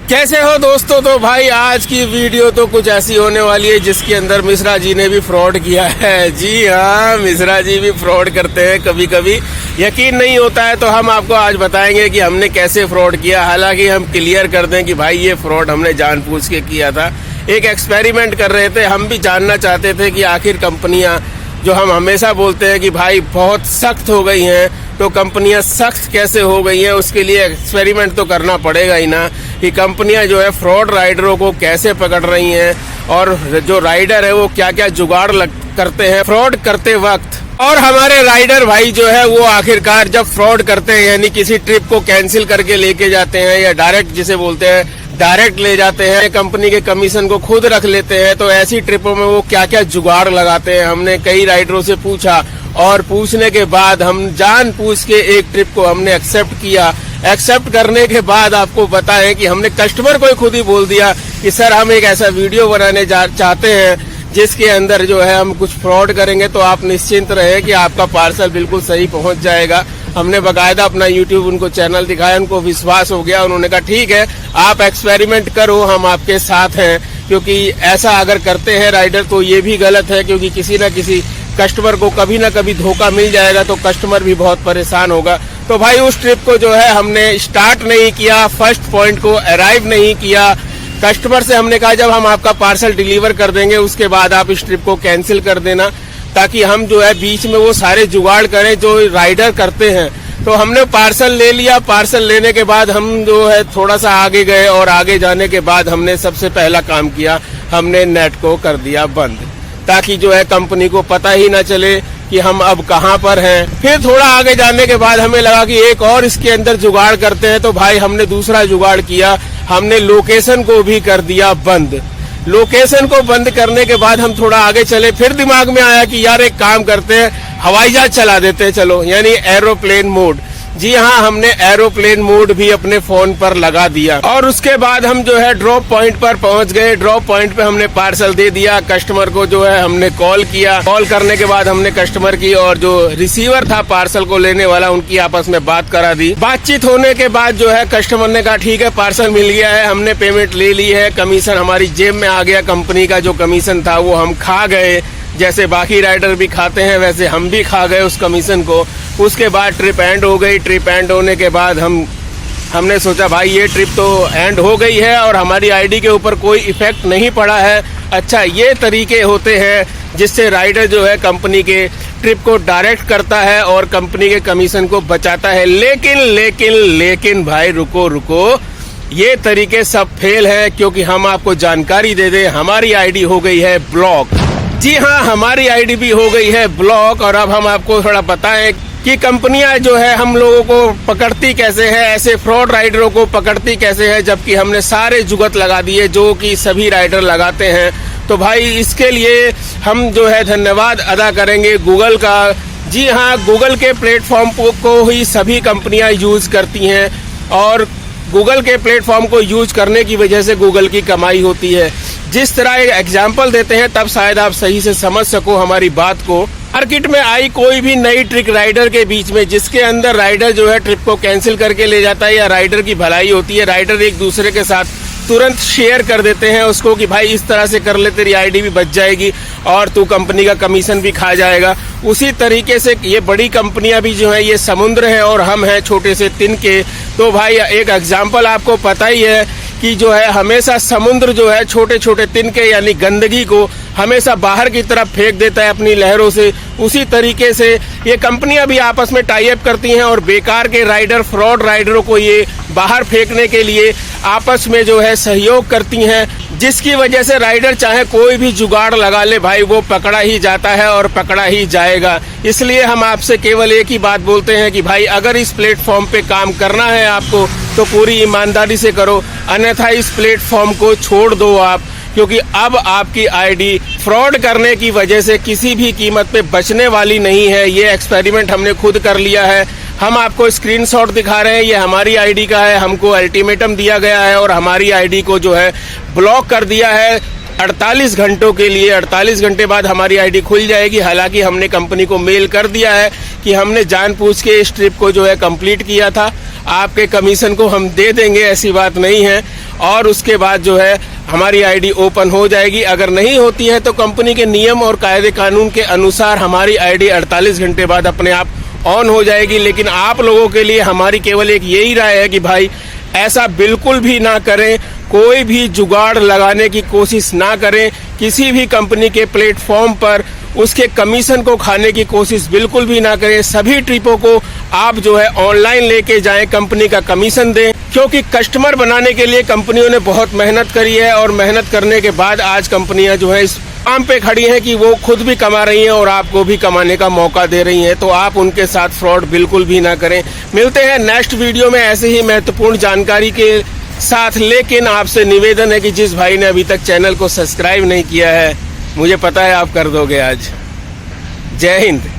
कैसे हो दोस्तों। तो भाई आज की वीडियो तो कुछ ऐसी होने वाली है जिसके अंदर मिश्रा जी ने भी फ्रॉड किया है। जी हाँ, मिश्रा जी भी फ्रॉड करते हैं कभी कभी, यकीन नहीं होता है। तो हम आपको आज बताएंगे कि हमने कैसे फ्रॉड किया। हालांकि हम क्लियर कर दें कि भाई ये फ्रॉड हमने जानबूझ के किया था। एक एक्सपेरिमेंट कर रहे थे, हम भी जानना चाहते थे कि आखिर कंपनियां जो हम हमेशा बोलते हैं कि भाई बहुत सख्त हो गई हैं, तो कंपनियां सख्त कैसे हो गई हैं। उसके लिए एक्सपेरिमेंट तो करना पड़ेगा ही ना, कि कंपनियां जो है फ्रॉड राइडरों को कैसे पकड़ रही हैं और जो राइडर है वो क्या क्या जुगाड़ करते हैं फ्रॉड करते वक्त। और हमारे राइडर भाई जो है वो आखिरकार जब फ्रॉड करते हैं, यानी किसी ट्रिप को कैंसिल करके लेके जाते हैं या डायरेक्ट जिसे बोलते हैं डायरेक्ट ले जाते हैं, कंपनी के कमीशन को खुद रख लेते हैं, तो ऐसी ट्रिपों में वो क्या क्या जुगाड़ लगाते हैं। हमने कई राइडरों से पूछा और पूछने के बाद हम जानबूझ के एक ट्रिप को हमने एक्सेप्ट किया। एक्सेप्ट करने के बाद आपको बताएं कि हमने कस्टमर को खुद ही बोल दिया कि सर हम एक ऐसा वीडियो बनाने चाहते हैं जिसके अंदर जो है हम कुछ फ्रॉड करेंगे, तो आप निश्चिंत रहे कि आपका पार्सल बिल्कुल सही पहुंच जाएगा। हमने बकायदा अपना YouTube उनको चैनल दिखाया, उनको विश्वास हो गया। उन्होंने कहा ठीक है आप एक्सपेरिमेंट करो, हम आपके साथ हैं। क्योंकि ऐसा अगर करते हैं राइडर तो ये भी गलत है, क्योंकि किसी न किसी कस्टमर को कभी ना कभी धोखा मिल जाएगा तो कस्टमर भी बहुत परेशान होगा। तो भाई उस ट्रिप को जो है हमने स्टार्ट नहीं किया, फर्स्ट पॉइंट को अराइव नहीं किया। कस्टमर से हमने कहा जब हम आपका पार्सल डिलीवर कर देंगे उसके बाद आप इस ट्रिप को कैंसिल कर देना, ताकि हम जो है बीच में वो सारे जुगाड़ करें जो राइडर करते हैं। तो हमने पार्सल ले लिया। पार्सल लेने के बाद हम जो है थोड़ा सा आगे गए और आगे जाने के बाद हमने सबसे पहला काम किया, हमने नेट को कर दिया बंद, ताकि जो है कंपनी को पता ही ना चले कि हम अब कहां पर हैं। फिर थोड़ा आगे जाने के बाद हमें लगा कि एक और इसके अंदर जुगाड़ करते हैं, तो भाई हमने दूसरा जुगाड़ किया, हमने लोकेशन को भी कर दिया बंद। लोकेशन को बंद करने के बाद हम थोड़ा आगे चले, फिर दिमाग में आया कि यार एक काम करते हैं, हवाई जहाज चला देते हैं चलो, यानी एरोप्लेन मोड। जी हाँ, हमने एरोप्लेन मोड भी अपने फोन पर लगा दिया और उसके बाद हम जो है ड्रॉप पॉइंट पर पहुंच गए। ड्रॉप पॉइंट पे हमने पार्सल दे दिया। कस्टमर को जो है हमने कॉल किया। कॉल करने के बाद हमने कस्टमर की और जो रिसीवर था पार्सल को लेने वाला उनकी आपस में बात करा दी। बातचीत होने के बाद जो है कस्टमर ने कहा ठीक है पार्सल मिल गया है, हमने पेमेंट ले ली है, कमीशन हमारी जेब में आ गया। कंपनी का जो कमीशन था वो हम खा गए, जैसे बाकी राइडर भी खाते हैं वैसे हम भी खा गए उस कमीशन को। उसके बाद ट्रिप एंड हो गई। ट्रिप एंड होने के बाद हमने सोचा भाई ये ट्रिप तो एंड हो गई है और हमारी आईडी के ऊपर कोई इफेक्ट नहीं पड़ा है। अच्छा, ये तरीके होते हैं जिससे राइडर जो है कंपनी के ट्रिप को डायरेक्ट करता है और कंपनी के कमीशन को बचाता है। लेकिन भाई रुको, ये तरीके सब फेल है, क्योंकि हम आपको जानकारी दे दें, हमारी आईडी हो गई है ब्लॉक। जी हाँ, हमारी आईडी भी हो गई है ब्लॉक। और अब हम आपको थोड़ा बताएं कि कंपनियां जो है हम लोगों को पकड़ती कैसे है, ऐसे फ्रॉड राइडरों को पकड़ती कैसे है, जबकि हमने सारे जुगत लगा दिए जो कि सभी राइडर लगाते हैं। तो भाई इसके लिए हम जो है धन्यवाद अदा करेंगे गूगल का। जी हाँ, गूगल के प्लेटफॉर्म को ही सभी कंपनियां यूज करती हैं और गूगल के प्लेटफॉर्म को यूज करने की वजह से गूगल की कमाई होती है। जिस तरह एक एग्जाम्पल देते हैं तब शायद आप सही से समझ सको हमारी बात को। मार्केट में आई कोई भी नई ट्रिक राइडर के बीच में जिसके अंदर राइडर जो है ट्रिप को कैंसिल करके ले जाता है या राइडर की भलाई होती है, राइडर एक दूसरे के साथ तुरंत शेयर कर देते हैं उसको कि भाई इस तरह से कर ले, तेरी आईडी भी बच जाएगी और तू कंपनी का कमीशन भी खा जाएगा। उसी तरीके से ये बड़ी कंपनियां भी जो है, ये समुद्र है और हम हैं छोटे से तिनके। तो भाई एक एग्जाम्पल आपको पता ही है कि जो है हमेशा समुद्र जो है छोटे छोटे तिनके यानी गंदगी को हमेशा बाहर की तरफ फेंक देता है अपनी लहरों से। उसी तरीके से ये कंपनियां भी आपस में टाई अप करती हैं और बेकार के राइडर फ्रॉड राइडरों को ये बाहर फेंकने के लिए आपस में जो है सहयोग करती हैं, जिसकी वजह से राइडर चाहे कोई भी जुगाड़ लगा ले भाई वो पकड़ा ही जाता है और पकड़ा ही जाएगा। इसलिए हम आपसे केवल एक ही बात बोलते हैं कि भाई अगर इस प्लेटफॉर्म पे काम करना है आपको तो पूरी ईमानदारी से करो, अन्यथा इस प्लेटफॉर्म को छोड़ दो आप, क्योंकि अब आपकी आईडी फ्रॉड करने की वजह से किसी भी कीमत पे बचने वाली नहीं है। ये एक्सपेरिमेंट हमने खुद कर लिया है। हम आपको स्क्रीनशॉट दिखा रहे हैं, ये हमारी आईडी का है। हमको अल्टीमेटम दिया गया है और हमारी आईडी को जो है ब्लॉक कर दिया है 48 घंटों के लिए। 48 घंटे बाद हमारी आईडी खुल जाएगी। हालांकि हमने कंपनी को मेल कर दिया है कि हमने जानबूझ के इस ट्रिप को जो है कंप्लीट किया था आपके कमीशन को हम दे देंगे, ऐसी बात नहीं है। और उसके बाद जो है हमारी आईडी ओपन हो जाएगी। अगर नहीं होती है तो कंपनी के नियम और कायदे कानून के अनुसार हमारी आईडी 48 घंटे बाद अपने आप ऑन हो जाएगी। लेकिन आप लोगों के लिए हमारी केवल एक यही राय है कि भाई ऐसा बिल्कुल भी ना करें, कोई भी जुगाड़ लगाने की कोशिश ना करें किसी भी कंपनी के प्लेटफॉर्म पर, उसके कमीशन को खाने की कोशिश बिल्कुल भी ना करें। सभी ट्रिपों को आप जो है ऑनलाइन लेके जाएं, कंपनी का कमीशन दें, क्योंकि कस्टमर बनाने के लिए कंपनियों ने बहुत मेहनत करी है और मेहनत करने के बाद आज कंपनियां जो है इस काम पे खड़ी हैं कि वो खुद भी कमा रही हैं और आपको भी कमाने का मौका दे रही हैं। तो आप उनके साथ फ्रॉड बिल्कुल भी ना करें। मिलते हैं नेक्स्ट वीडियो में ऐसे ही महत्वपूर्ण जानकारी के साथ। लेकिन आपसे निवेदन है कि जिस भाई ने अभी तक चैनल को सब्सक्राइब नहीं किया है, मुझे पता है आप कर दोगे आज। जय हिंद।